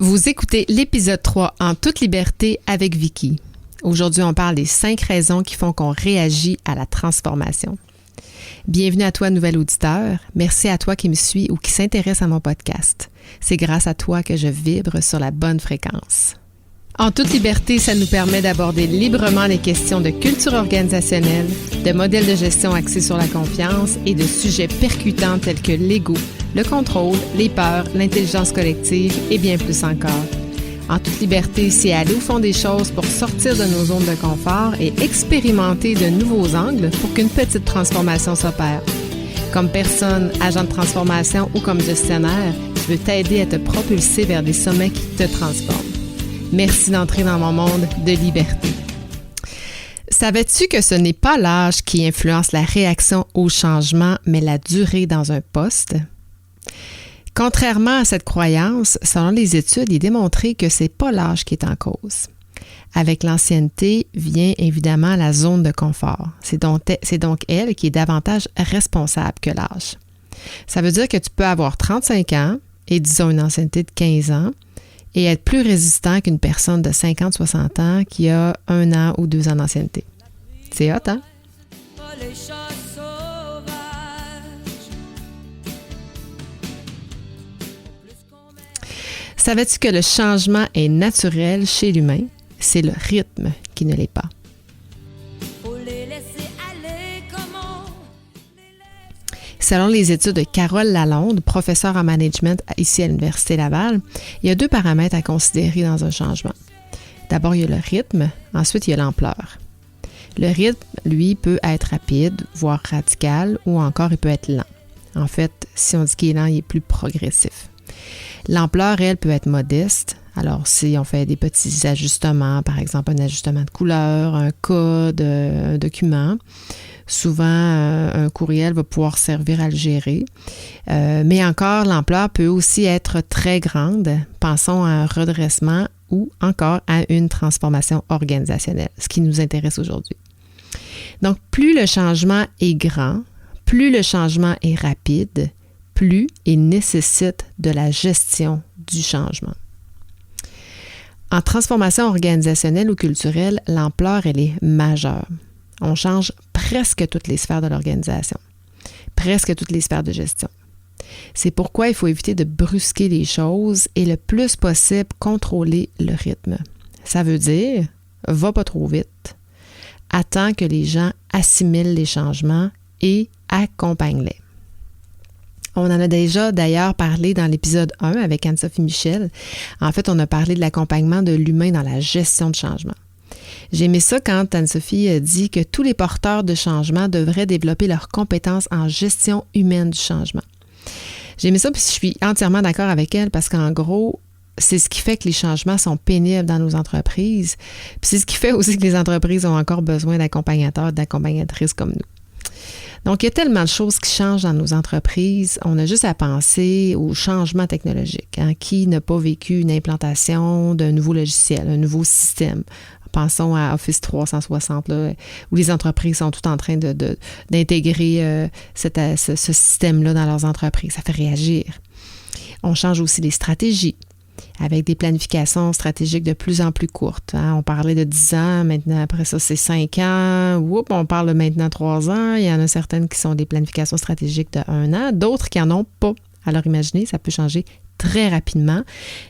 Vous écoutez l'épisode 3 en toute liberté avec Vicky. Aujourd'hui, on parle des 5 raisons qui font qu'on réagit à la transformation. Bienvenue à toi, nouvel auditeur. Merci à toi qui me suis ou qui s'intéresse à mon podcast. C'est grâce à toi que je vibre sur la bonne fréquence. En toute liberté, ça nous permet d'aborder librement les questions de culture organisationnelle, de modèles de gestion axés sur la confiance et de sujets percutants tels que l'ego, le contrôle, les peurs, l'intelligence collective et bien plus encore. En toute liberté, c'est aller au fond des choses pour sortir de nos zones de confort et expérimenter de nouveaux angles pour qu'une petite transformation s'opère. Comme personne, agent de transformation ou comme gestionnaire, je veux t'aider à te propulser vers des sommets qui te transforment. Merci d'entrer dans mon monde de liberté. Savais-tu que ce n'est pas l'âge qui influence la réaction au changement, mais la durée dans un poste? Contrairement à cette croyance, selon les études, il est démontré que ce n'est pas l'âge qui est en cause. Avec l'ancienneté vient évidemment la zone de confort. C'est donc elle qui est davantage responsable que l'âge. Ça veut dire que tu peux avoir 35 ans et disons une ancienneté de 15 ans, et être plus résistant qu'une personne de 50-60 ans qui a 1 an ou 2 ans d'ancienneté. C'est hot, hein? Savais-tu que le changement est naturel chez l'humain? C'est le rythme qui ne l'est pas. Selon les études de Carole Lalonde, professeure en management ici à l'Université Laval, il y a 2 paramètres à considérer dans un changement. D'abord, il y a le rythme, ensuite, il y a l'ampleur. Le rythme, lui, peut être rapide, voire radical, ou encore il peut être lent. En fait, si on dit qu'il est lent, il est plus progressif. L'ampleur, elle, peut être modeste. Alors, si on fait des petits ajustements, par exemple un ajustement de couleur, un code, un document, souvent, un courriel va pouvoir servir à le gérer. Mais encore, l'ampleur peut aussi être très grande. Pensons à un redressement ou encore à une transformation organisationnelle, ce qui nous intéresse aujourd'hui. Donc, plus le changement est grand, plus le changement est rapide, plus il nécessite de la gestion du changement. En transformation organisationnelle ou culturelle, l'ampleur, elle est majeure. On change presque toutes les sphères de l'organisation, presque toutes les sphères de gestion. C'est pourquoi il faut éviter de brusquer les choses et le plus possible contrôler le rythme. Ça veut dire, va pas trop vite, attends que les gens assimilent les changements et accompagne-les. On en a déjà d'ailleurs parlé dans l'épisode 1 avec Anne-Sophie Michel. En fait, on a parlé de l'accompagnement de l'humain dans la gestion de changement. J'ai aimé ça quand Anne-Sophie a dit que tous les porteurs de changement devraient développer leurs compétences en gestion humaine du changement. J'ai aimé ça puis je suis entièrement d'accord avec elle parce qu'en gros, c'est ce qui fait que les changements sont pénibles dans nos entreprises. Puis c'est ce qui fait aussi que les entreprises ont encore besoin d'accompagnateurs, d'accompagnatrices comme nous. Donc, il y a tellement de choses qui changent dans nos entreprises. On a juste à penser au changement technologique. Hein? Qui n'a pas vécu une implantation d'un nouveau logiciel, un nouveau système? Pensons à Office 360, là, où les entreprises sont toutes en train d'intégrer ce système-là dans leurs entreprises. Ça fait réagir. On change aussi les stratégies avec des planifications stratégiques de plus en plus courtes. Hein. On parlait de 10 ans, maintenant après ça c'est 5 ans. On parle de maintenant 3 ans. Il y en a certaines qui sont des planifications stratégiques de 1 an, d'autres qui n'en ont pas. Alors imaginez, ça peut changer très rapidement.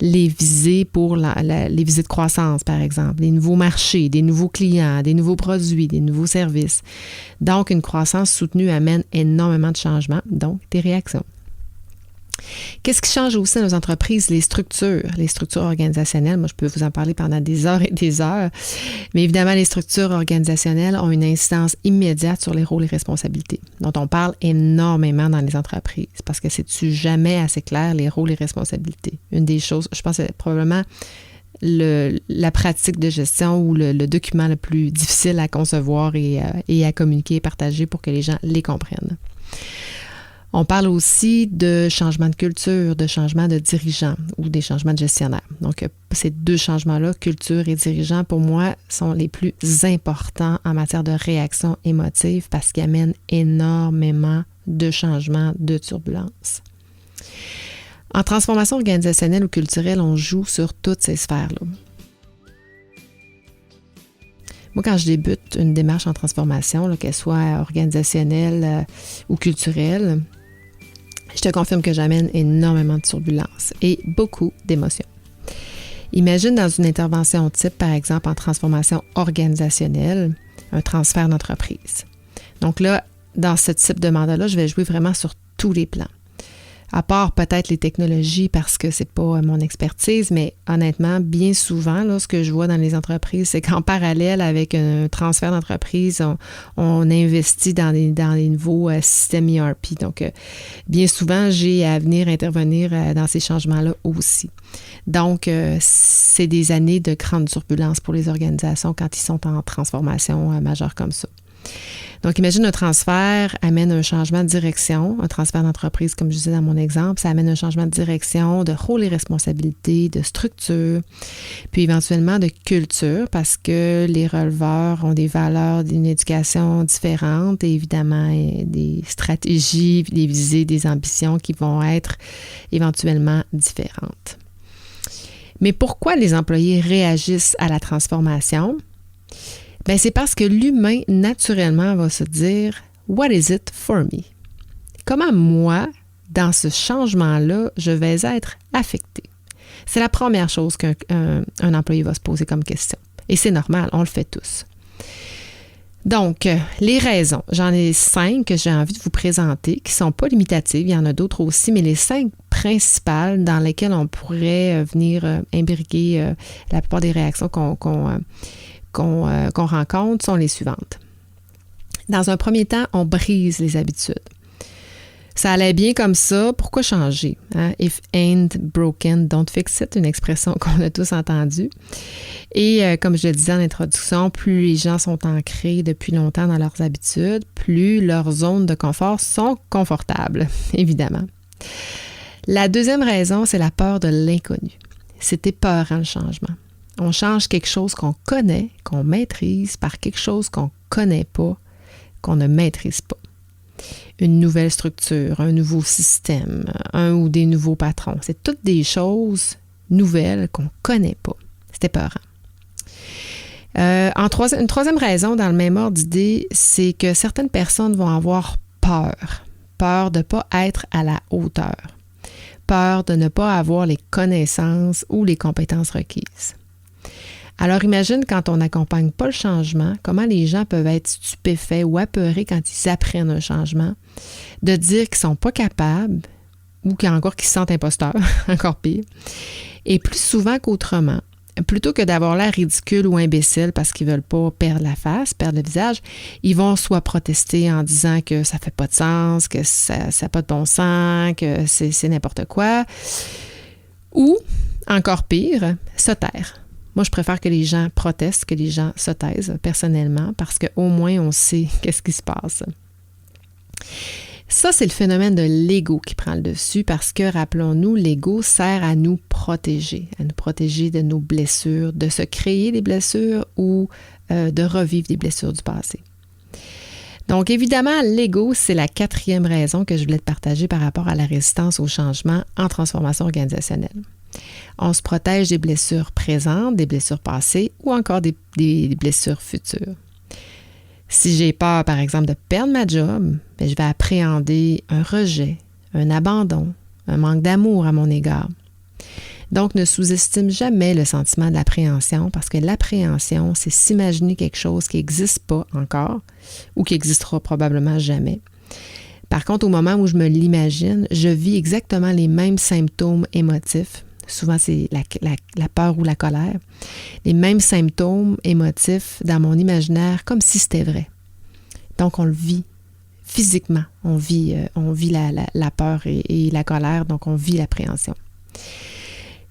Les visées pour les visées de croissance, par exemple, les nouveaux marchés, des nouveaux clients, des nouveaux produits, des nouveaux services. Donc, une croissance soutenue amène énormément de changements, donc des réactions. Qu'est-ce qui change aussi dans nos entreprises? Les structures organisationnelles. Moi, je peux vous en parler pendant des heures et des heures. Mais évidemment, les structures organisationnelles ont une incidence immédiate sur les rôles et responsabilités, dont on parle énormément dans les entreprises, parce que c'est-tu jamais assez clair, les rôles et responsabilités. Une des choses, je pense, c'est probablement la pratique de gestion ou le document le plus difficile à concevoir et à communiquer et partager pour que les gens les comprennent. On parle aussi de changement de culture, de changement de dirigeant ou des changements de gestionnaire. Donc, ces 2 changements-là, culture et dirigeant, pour moi, sont les plus importants en matière de réaction émotive parce qu'ils amènent énormément de changements, de turbulences. En transformation organisationnelle ou culturelle, on joue sur toutes ces sphères-là. Moi, quand je débute une démarche en transformation, qu'elle soit organisationnelle ou culturelle, je te confirme que j'amène énormément de turbulences et beaucoup d'émotions. Imagine dans une intervention type, par exemple en transformation organisationnelle, un transfert d'entreprise. Donc là, dans ce type de mandat-là, je vais jouer vraiment sur tous les plans. À part peut-être les technologies parce que c'est pas mon expertise, mais honnêtement, bien souvent, là, ce que je vois dans les entreprises, c'est qu'en parallèle avec un transfert d'entreprise, on investit dans les nouveaux systèmes ERP. Donc, bien souvent, j'ai à venir intervenir dans ces changements-là aussi. Donc, c'est des années de grande turbulence pour les organisations quand ils sont en transformation majeure comme ça. Donc, imagine un transfert amène un changement de direction, un transfert d'entreprise, comme je disais dans mon exemple, ça amène un changement de direction, de rôle et responsabilités, de structure, puis éventuellement de culture, parce que les releveurs ont des valeurs d'une éducation différente et évidemment des stratégies, des visées, des ambitions qui vont être éventuellement différentes. Mais pourquoi les employés réagissent à la transformation? Bien, c'est parce que l'humain, naturellement, va se dire « What is it for me? » Comment moi, dans ce changement-là, je vais être affecté? C'est la première chose qu'un employé va se poser comme question. Et c'est normal, on le fait tous. Donc, les raisons, j'en ai 5 que j'ai envie de vous présenter, qui ne sont pas limitatives, il y en a d'autres aussi, mais les 5 principales dans lesquelles on pourrait venir imbriquer la plupart des réactions qu'on rencontre sont les suivantes. Dans un premier temps, on brise les habitudes. Ça allait bien comme ça, pourquoi changer? Hein? If ain't broken, don't fix it, une expression qu'on a tous entendue. Et comme je le disais en introduction, plus les gens sont ancrés depuis longtemps dans leurs habitudes, plus leurs zones de confort sont confortables, évidemment. La deuxième raison, c'est la peur de l'inconnu. C'est épeurant le changement. On change quelque chose qu'on connaît, qu'on maîtrise, par quelque chose qu'on ne connaît pas, qu'on ne maîtrise pas. Une nouvelle structure, un nouveau système, un ou des nouveaux patrons. C'est toutes des choses nouvelles qu'on ne connaît pas. C'est épeurant. Une troisième raison, dans le même ordre d'idée, c'est que certaines personnes vont avoir peur. Peur de ne pas être à la hauteur. Peur de ne pas avoir les connaissances ou les compétences requises. Alors imagine quand on n'accompagne pas le changement, comment les gens peuvent être stupéfaits ou apeurés quand ils apprennent un changement, de dire qu'ils ne sont pas capables ou encore qu'ils se sentent imposteurs, encore pire. Et plus souvent qu'autrement, plutôt que d'avoir l'air ridicule ou imbécile parce qu'ils ne veulent pas perdre la face, perdre le visage, ils vont soit protester en disant que ça ne fait pas de sens, que ça n'a pas de bon sens, que c'est n'importe quoi, ou, encore pire, se taire. Moi, je préfère que les gens protestent, que les gens se taisent personnellement, parce qu'au moins, on sait qu'est-ce qui se passe. Ça, c'est le phénomène de l'ego qui prend le dessus, parce que, rappelons-nous, l'ego sert à nous protéger de nos blessures, de se créer des blessures ou de revivre des blessures du passé. Donc, évidemment, l'ego, c'est la 4e raison que je voulais te partager par rapport à la résistance au changement en transformation organisationnelle. On se protège des blessures présentes, des blessures passées ou encore des blessures futures. Si j'ai peur, par exemple, de perdre ma job, bien, je vais appréhender un rejet, un abandon, un manque d'amour à mon égard. Donc, ne sous-estime jamais le sentiment de l'appréhension parce que l'appréhension, c'est s'imaginer quelque chose qui n'existe pas encore ou qui n'existera probablement jamais. Par contre, au moment où je me l'imagine, je vis exactement les mêmes symptômes émotifs. Souvent, c'est la peur ou la colère. Les mêmes symptômes émotifs dans mon imaginaire comme si c'était vrai. Donc, on le vit physiquement. On vit la peur et la colère, donc on vit l'appréhension.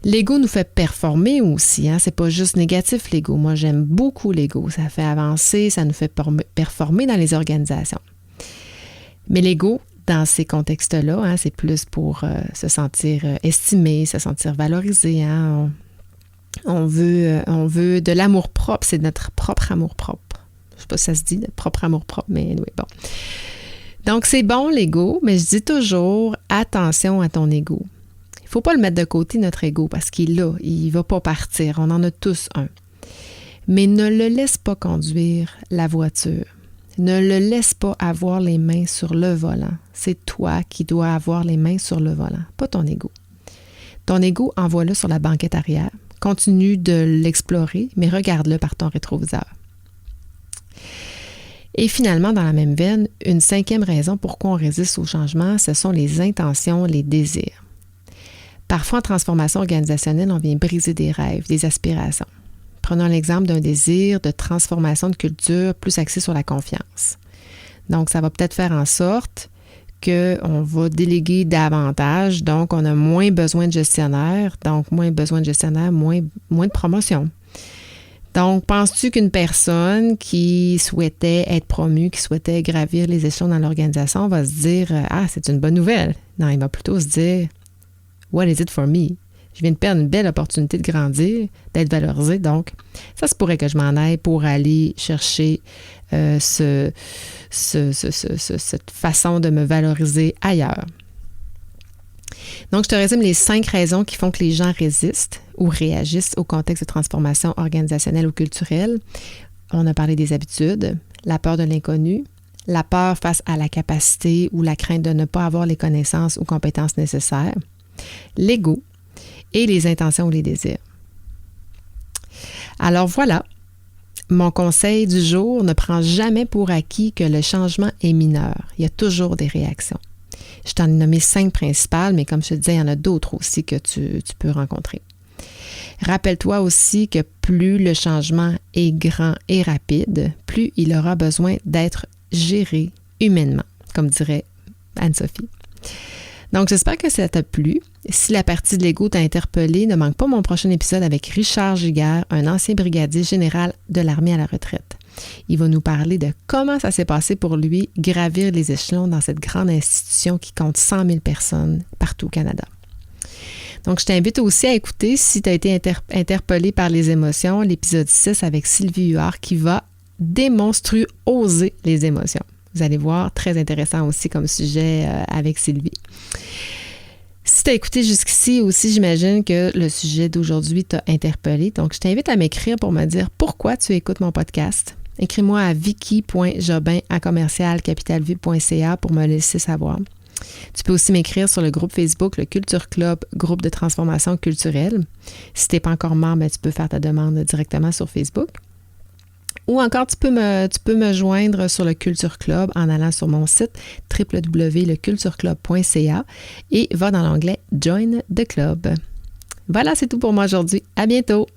L'ego nous fait performer aussi. C'est pas juste négatif, l'ego. Moi, j'aime beaucoup l'ego. Ça fait avancer, ça nous fait performer dans les organisations. Mais l'ego, dans ces contextes-là, c'est plus pour se sentir estimé, se sentir valorisé. On veut de l'amour-propre, c'est notre propre amour-propre. Je ne sais pas si ça se dit, notre propre amour-propre, mais oui, bon. Donc, c'est bon l'ego, mais je dis toujours, attention à ton ego. Il ne faut pas le mettre de côté, notre ego, parce qu'il est là, il ne va pas partir. On en a tous un. Mais ne le laisse pas conduire la voiture. Ne le laisse pas avoir les mains sur le volant. C'est toi qui dois avoir les mains sur le volant, pas ton ego. Ton ego, envoie-le sur la banquette arrière. Continue de l'explorer, mais regarde-le par ton rétroviseur. Et finalement, dans la même veine, une 5e raison pourquoi on résiste au changement, ce sont les intentions, les désirs. Parfois, en transformation organisationnelle, on vient briser des rêves, des aspirations. Prenons l'exemple d'un désir de transformation de culture plus axé sur la confiance. Donc, ça va peut-être faire en sorte qu'on va déléguer davantage, donc on a moins besoin de gestionnaires, moins de promotion. Donc, penses-tu qu'une personne qui souhaitait être promue, qui souhaitait gravir les échelons dans l'organisation va se dire « Ah, c'est une bonne nouvelle ». Non, il va plutôt se dire « What is it for me ». Je viens de perdre une belle opportunité de grandir, d'être valorisé. Donc, ça se pourrait que je m'en aille pour aller chercher cette façon de me valoriser ailleurs. Donc, je te résume les 5 raisons qui font que les gens résistent ou réagissent au contexte de transformation organisationnelle ou culturelle. On a parlé des habitudes, la peur de l'inconnu, la peur face à la capacité ou la crainte de ne pas avoir les connaissances ou compétences nécessaires, l'ego, et les intentions ou les désirs. Alors voilà, mon conseil du jour, ne prends jamais pour acquis que le changement est mineur. Il y a toujours des réactions. Je t'en ai nommé 5 principales, mais comme je te disais, il y en a d'autres aussi que tu peux rencontrer. Rappelle-toi aussi que plus le changement est grand et rapide, plus il aura besoin d'être géré humainement, comme dirait Anne-Sophie. Donc, j'espère que ça t'a plu. Si la partie de l'ego t'a interpellé, ne manque pas mon prochain épisode avec Richard Giguère, un ancien brigadier général de l'armée à la retraite. Il va nous parler de comment ça s'est passé pour lui gravir les échelons dans cette grande institution qui compte 100 000 personnes partout au Canada. Donc, je t'invite aussi à écouter, si tu as été interpellé par les émotions, l'épisode 6 avec Sylvie Huard qui va démonstruoser les émotions. Vous allez voir, très intéressant aussi comme sujet avec Sylvie. Si tu as écouté jusqu'ici aussi, j'imagine que le sujet d'aujourd'hui t'a interpellé. Donc, je t'invite à m'écrire pour me dire pourquoi tu écoutes mon podcast. Écris-moi à vicky.jobin@capitalvue.ca pour me laisser savoir. Tu peux aussi m'écrire sur le groupe Facebook, le Culture Club, groupe de transformation culturelle. Si tu n'es pas encore membre, tu peux faire ta demande directement sur Facebook. Ou encore, tu peux me joindre sur le Culture Club en allant sur mon site www.lecultureclub.ca et va dans l'onglet « Join the Club ». Voilà, c'est tout pour moi aujourd'hui. À bientôt!